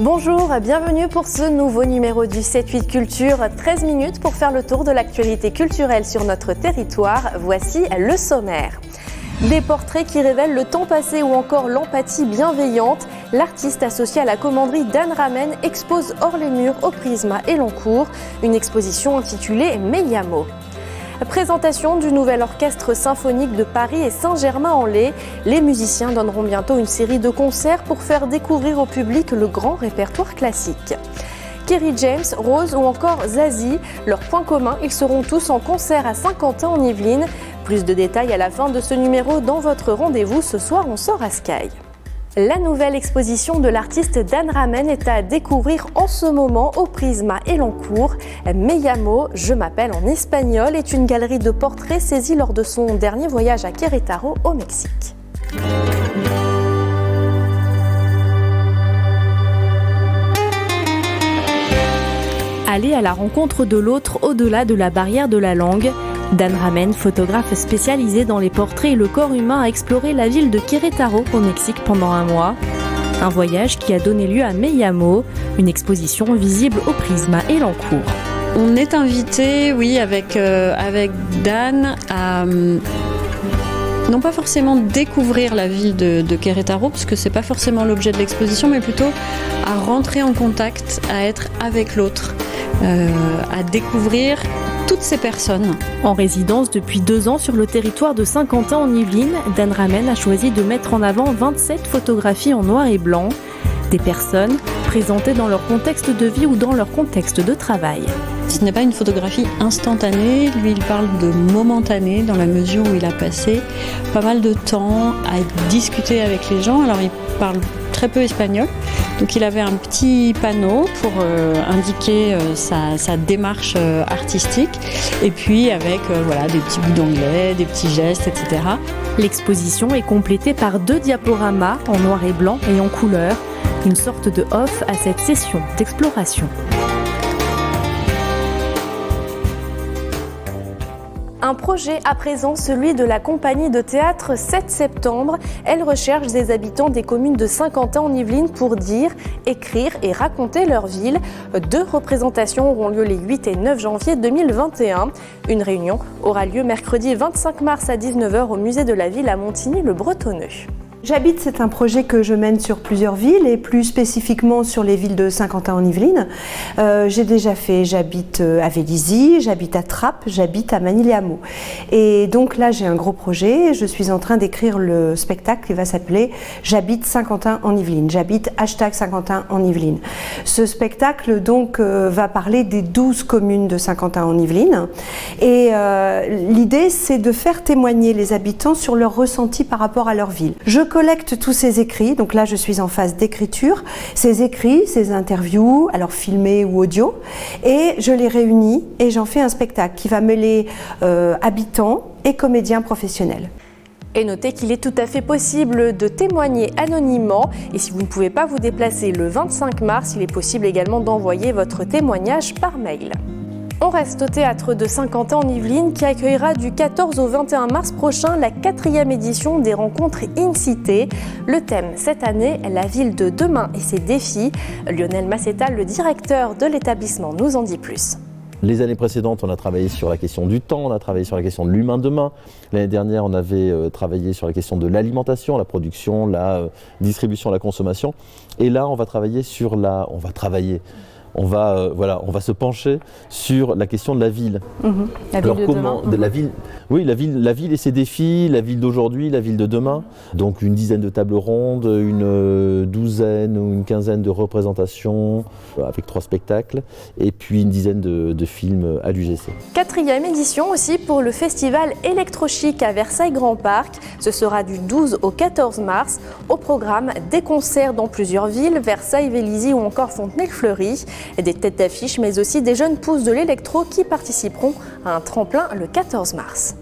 Bonjour, bienvenue pour ce nouveau numéro du 7-8 Culture. 13 minutes pour faire le tour de l'actualité culturelle sur notre territoire. Voici le sommaire. Des portraits qui révèlent le temps passé ou encore l'empathie bienveillante. L'artiste associé à la commanderie d'Anne Ramen expose hors les murs au Prisma Elancourt, une exposition intitulée Meyamo. Présentation du nouvel orchestre symphonique de Paris et Saint-Germain-en-Laye. Les musiciens donneront bientôt une série de concerts pour faire découvrir au public le grand répertoire classique. Kerry James, Rose ou encore Zazie, leur point commun, ils seront tous en concert à Saint-Quentin-en-Yvelines. Plus de détails à la fin de ce numéro dans votre rendez-vous. Ce soir, on sort à Sky. La nouvelle exposition de l'artiste d'Anne Ramen est à découvrir en ce moment au Prisma Elancourt. Meyamo, je m'appelle en espagnol, est une galerie de portraits saisie lors de son dernier voyage à Querétaro au Mexique. Aller à la rencontre de l'autre au-delà de la barrière de la langue. Dan Ramen, photographe spécialisé dans les portraits et le corps humain, a exploré la ville de Querétaro au Mexique pendant un mois. Un voyage qui a donné lieu à Meyamo, une exposition visible au Prisma Elancourt. On est invité, oui, avec Dan à non pas forcément découvrir la ville de Querétaro, parce que c'est pas forcément l'objet de l'exposition, mais plutôt à rentrer en contact, à être avec l'autre, à découvrir toutes ces personnes. En résidence depuis 2 ans sur le territoire de Saint-Quentin-en-Yvelines, Dan Ramen a choisi de mettre en avant 27 photographies en noir et blanc, des personnes présentées dans leur contexte de vie ou dans leur contexte de travail. Ce n'est pas une photographie instantanée, lui il parle de momentané dans la mesure où il a passé pas mal de temps à discuter avec les gens. Alors il parle très peu espagnol, donc il avait un petit panneau pour indiquer sa démarche artistique, et puis avec des petits bouts d'anglais, des petits gestes, etc. L'exposition est complétée par 2 diaporamas en noir et blanc et en couleur, une sorte de off à cette session d'exploration. Un projet à présent, celui de la compagnie de théâtre 7 septembre. Elle recherche des habitants des communes de Saint-Quentin-en-Yvelines pour dire, écrire et raconter leur ville. 2 représentations auront lieu les 8 et 9 janvier 2021. Une réunion aura lieu mercredi 25 mars à 19h au musée de la ville à Montigny-le-Bretonneux. J'habite, c'est un projet que je mène sur plusieurs villes et plus spécifiquement sur les villes de Saint-Quentin-en-Yvelines. J'habite à Vélizy, j'habite à Trappes, j'habite à Manille-les-Hameaux. Et donc là, j'ai un gros projet. Je suis en train d'écrire le spectacle qui va s'appeler J'habite Saint-Quentin-en-Yvelines. J'habite #Saint-Quentin-en-Yvelines. Ce spectacle donc va parler des 12 communes de Saint-Quentin-en-Yvelines. Et l'idée, c'est de faire témoigner les habitants sur leur ressenti par rapport à leur ville. Je collecte tous ces écrits, donc là je suis en phase d'écriture, ces écrits, ces interviews, alors filmés ou audio, et je les réunis et j'en fais un spectacle qui va mêler habitants et comédiens professionnels. Et notez qu'il est tout à fait possible de témoigner anonymement, et si vous ne pouvez pas vous déplacer le 25 mars, il est possible également d'envoyer votre témoignage par mail. On reste au théâtre de Saint-Quentin-en-Yvelines qui accueillera du 14 au 21 mars prochain la 4e édition des rencontres In-Cité. Le thème cette année, la ville de demain et ses défis. Lionel Massétal, le directeur de l'établissement, nous en dit plus. Les années précédentes, on a travaillé sur la question du temps, on a travaillé sur la question de l'humain demain. L'année dernière, on avait travaillé sur la question de l'alimentation, la production, la distribution, la consommation. Et là, on va travailler sur on va se pencher sur la question de la ville. La ville de demain. La ville et ses défis, la ville d'aujourd'hui, la ville de demain. Donc une dizaine de tables rondes, une douzaine ou une quinzaine de représentations avec 3 spectacles et puis une dizaine de films à l'UGC. 4e édition aussi pour le festival Electrochic à Versailles Grand Parc. Ce sera du 12 au 14 mars. Au programme, des concerts dans plusieurs villes, Versailles, Vélizy ou encore Fontenay-le-Fleury. Des têtes d'affiche, mais aussi des jeunes pousses de l'électro qui participeront à un tremplin le 14 mars.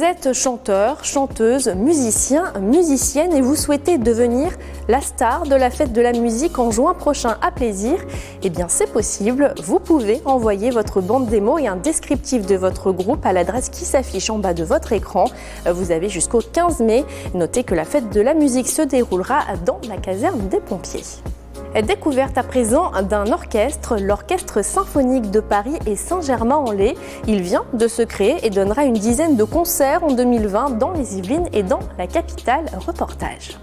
êtes chanteur, chanteuse, musicien, musicienne et vous souhaitez devenir la star de la fête de la musique en juin prochain à Plaisir, eh bien c'est possible. Vous pouvez envoyer votre bande démo et un descriptif de votre groupe à l'adresse qui s'affiche en bas de votre écran. Vous avez jusqu'au 15 mai. Notez que la fête de la musique se déroulera dans la caserne des pompiers. Découverte à présent d'un orchestre, l'Orchestre Symphonique de Paris et Saint-Germain-en-Laye. Il vient de se créer et donnera une dizaine de concerts en 2020 dans les Yvelines et dans la capitale. Reportage.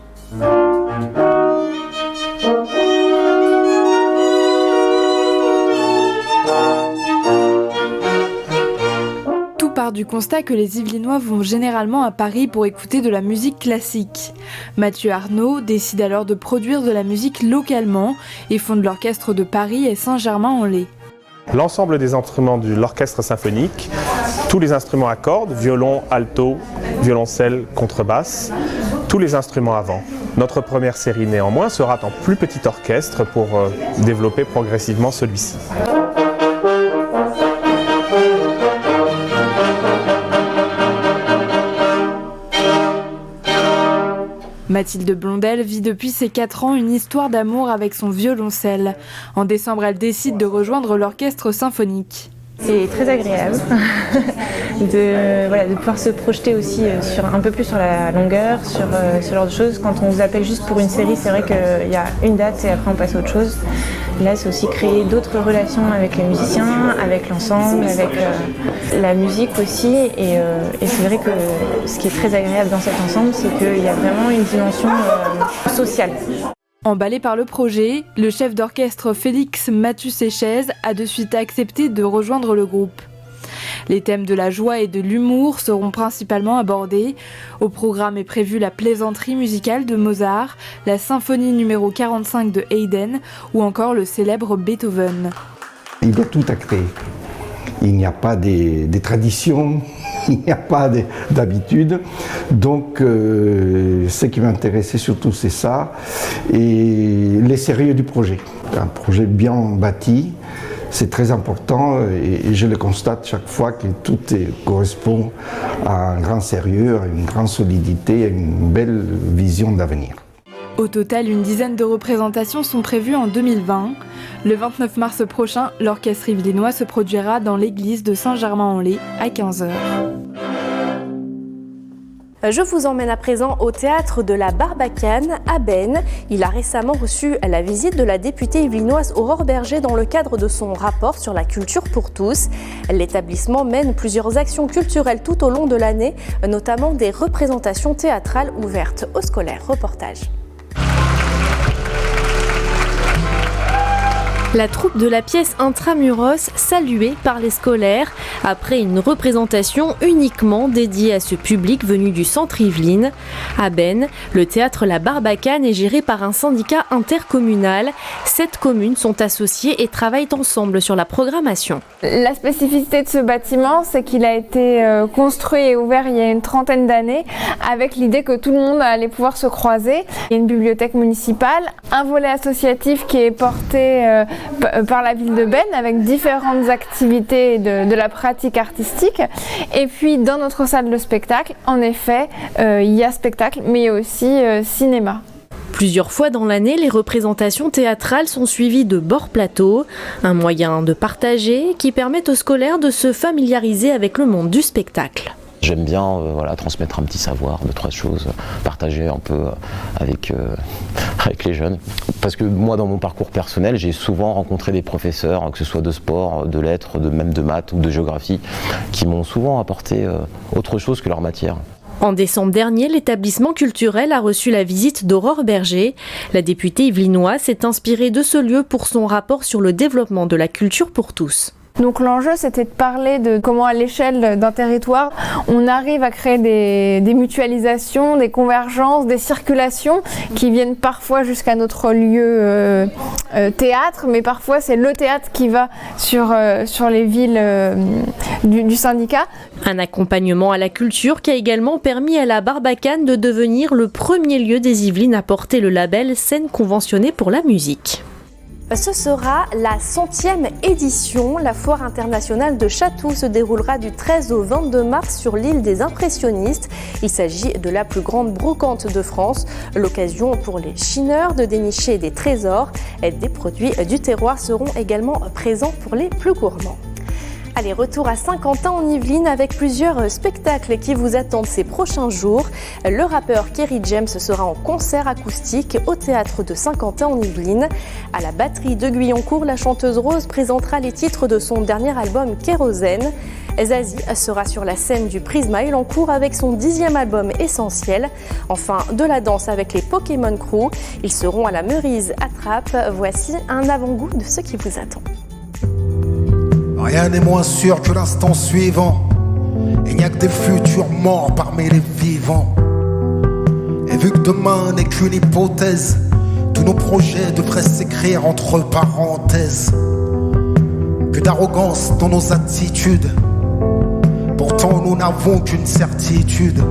Part du constat que les Yvelinois vont généralement à Paris pour écouter de la musique classique. Mathieu Arnaud décide alors de produire de la musique localement et fonde l'Orchestre de Paris et Saint-Germain-en-Laye. L'ensemble des instruments de l'orchestre symphonique, tous les instruments à cordes, violon, alto, violoncelle, contrebasse, tous les instruments à vent. Notre première série néanmoins sera en plus petit orchestre pour développer progressivement celui-ci. Mathilde Blondel vit depuis ses 4 ans une histoire d'amour avec son violoncelle. En décembre, elle décide de rejoindre l'orchestre symphonique. C'est très agréable de pouvoir se projeter aussi un peu plus sur la longueur, sur ce genre de choses. Quand on vous appelle juste pour une série, c'est vrai qu'il y a une date et après on passe à autre chose. Là, c'est aussi créer d'autres relations avec les musiciens, avec l'ensemble, avec la musique aussi. Et c'est vrai que ce qui est très agréable dans cet ensemble, c'est qu'il y a vraiment une dimension sociale. Emballé par le projet, le chef d'orchestre Félix Mathus-Séchez a de suite accepté de rejoindre le groupe. Les thèmes de la joie et de l'humour seront principalement abordés. Au programme est prévue la plaisanterie musicale de Mozart, la symphonie numéro 45 de Haydn ou encore le célèbre Beethoven. Il doit tout acter. Il n'y a pas des traditions, il n'y a pas d'habitude. Donc, ce qui m'intéressait surtout, c'est ça. Et les sérieux du projet. Un projet bien bâti, c'est très important et je le constate chaque fois que tout correspond à un grand sérieux, à une grande solidité, à une belle vision d'avenir. Au total, une dizaine de représentations sont prévues en 2020. Le 29 mars prochain, l'orchestre yvelinois se produira dans l'église de Saint-Germain-en-Laye à 15h. Je vous emmène à présent au théâtre de la Barbacane à Beynes. Il a récemment reçu la visite de la députée yvelinoise Aurore Berger dans le cadre de son rapport sur la culture pour tous. L'établissement mène plusieurs actions culturelles tout au long de l'année, notamment des représentations théâtrales ouvertes aux scolaires. Reportage. La troupe de la pièce Intramuros saluée par les scolaires après une représentation uniquement dédiée à ce public venu du centre Yvelines. À Beynes, le théâtre La Barbacane est géré par un syndicat intercommunal. 7 communes sont associées et travaillent ensemble sur la programmation. La spécificité de ce bâtiment, c'est qu'il a été construit et ouvert il y a une trentaine d'années avec l'idée que tout le monde allait pouvoir se croiser. Il y a une bibliothèque municipale, un volet associatif qui est porté par la ville de Beynes avec différentes activités de la pratique artistique. Et puis dans notre salle de spectacle, en effet, il y a spectacle, mais il y a aussi cinéma. Plusieurs fois dans l'année, les représentations théâtrales sont suivies de bord-plateau, un moyen de partager qui permet aux scolaires de se familiariser avec le monde du spectacle. J'aime bien transmettre un petit savoir, 2-3 choses, partager un peu avec les jeunes. Parce que moi, dans mon parcours personnel, j'ai souvent rencontré des professeurs, que ce soit de sport, de lettres, même de maths ou de géographie, qui m'ont souvent apporté autre chose que leur matière. En décembre dernier, l'établissement culturel a reçu la visite d'Aurore Berger. La députée yvelinoise s'est inspirée de ce lieu pour son rapport sur le développement de la culture pour tous. Donc l'enjeu, c'était de parler de comment à l'échelle d'un territoire, on arrive à créer des mutualisations, des convergences, des circulations qui viennent parfois jusqu'à notre lieu théâtre, mais parfois c'est le théâtre qui va sur les villes du syndicat. Un accompagnement à la culture qui a également permis à la Barbacane de devenir le premier lieu des Yvelines à porter le label scène conventionnée pour la musique. Ce sera la 100e édition. La foire internationale de Chatou se déroulera du 13 au 22 mars sur l'île des Impressionnistes. Il s'agit de la plus grande brocante de France. L'occasion pour les chineurs de dénicher des trésors. Des produits du terroir seront également présents pour les plus gourmands. Allez, retour à Saint-Quentin en Yvelines avec plusieurs spectacles qui vous attendent ces prochains jours. Le rappeur Kerry James sera en concert acoustique au théâtre de Saint-Quentin en Yvelines. À la batterie de Guyancourt, la chanteuse Rose présentera les titres de son dernier album Kérosène. Zazie sera sur la scène du Prisma Elancourt avec son 10e album Essentiel. Enfin, de la danse avec les Pokémon Crew. Ils seront à la Meurise à Trappes. Voici un avant-goût de ce qui vous attend. Rien n'est moins sûr que l'instant suivant. Il n'y a que des futurs morts parmi les vivants. Et vu que demain n'est qu'une hypothèse, tous nos projets devraient s'écrire entre parenthèses. Que d'arrogance dans nos attitudes. Pourtant nous n'avons qu'une certitude.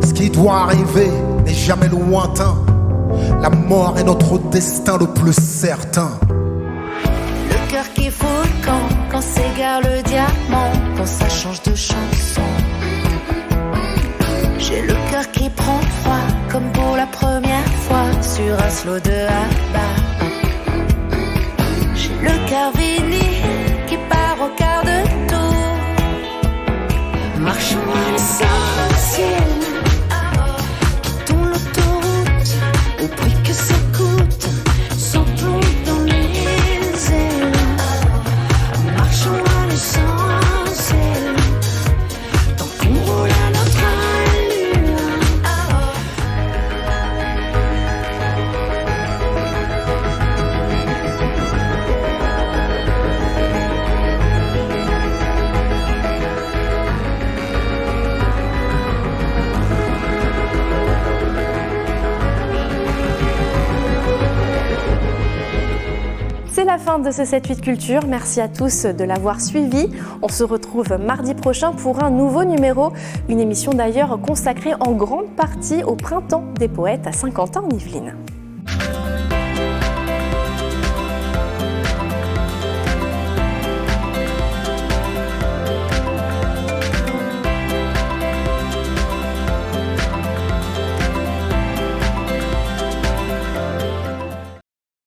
Ce qui doit arriver n'est jamais lointain. La mort est notre destin le plus certain. Le cœur qui fout le camp quand s'égare le diamant, quand ça change de chanson. J'ai le cœur qui prend froid comme pour la première fois sur un slow de Abba. J'ai le cœur Vini qui part au quart de tour. Marchons à l'essentiel, quittons l'autoroute au prix que ça coûte. Sautons dans les ailes. Marchons à l'essentiel, tant qu'on roule à notre allure. C'est la fin de ce 7-8 Culture. Merci à tous de l'avoir suivi. On se retrouve mardi prochain pour un nouveau numéro. Une émission d'ailleurs consacrée en grande partie au Printemps des poètes à Saint-Quentin en Yvelines.